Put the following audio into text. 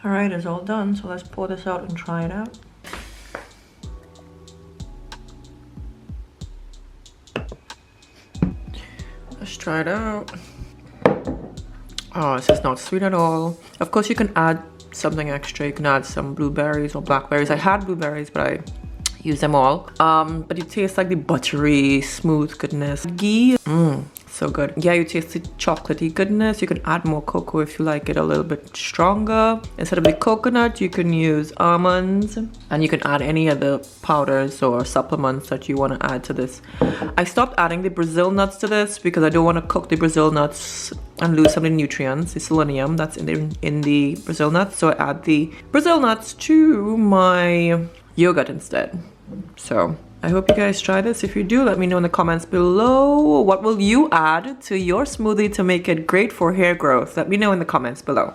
All right, it's all done. So let's pour this out and try it out. Let's try it out. Oh, this is not sweet at all. Of course, you can add something extra. You can add some blueberries or blackberries. I had blueberries, but I used them all. But you taste like the buttery, smooth goodness. Ghee, so good. Yeah, you taste the chocolatey goodness. You can add more cocoa if you like it a little bit stronger. Instead of the coconut, you can use almonds, and you can add any other powders or supplements that you want to add to this. I stopped adding the Brazil nuts to this because I don't want to cook the Brazil nuts and lose some of the nutrients, the selenium that's in the Brazil nuts. So I add the Brazil nuts to my yogurt instead. So I hope you guys try this. If you do, let me know in the comments below. What will you add to your smoothie to make it great for hair growth? Let me know in the comments below.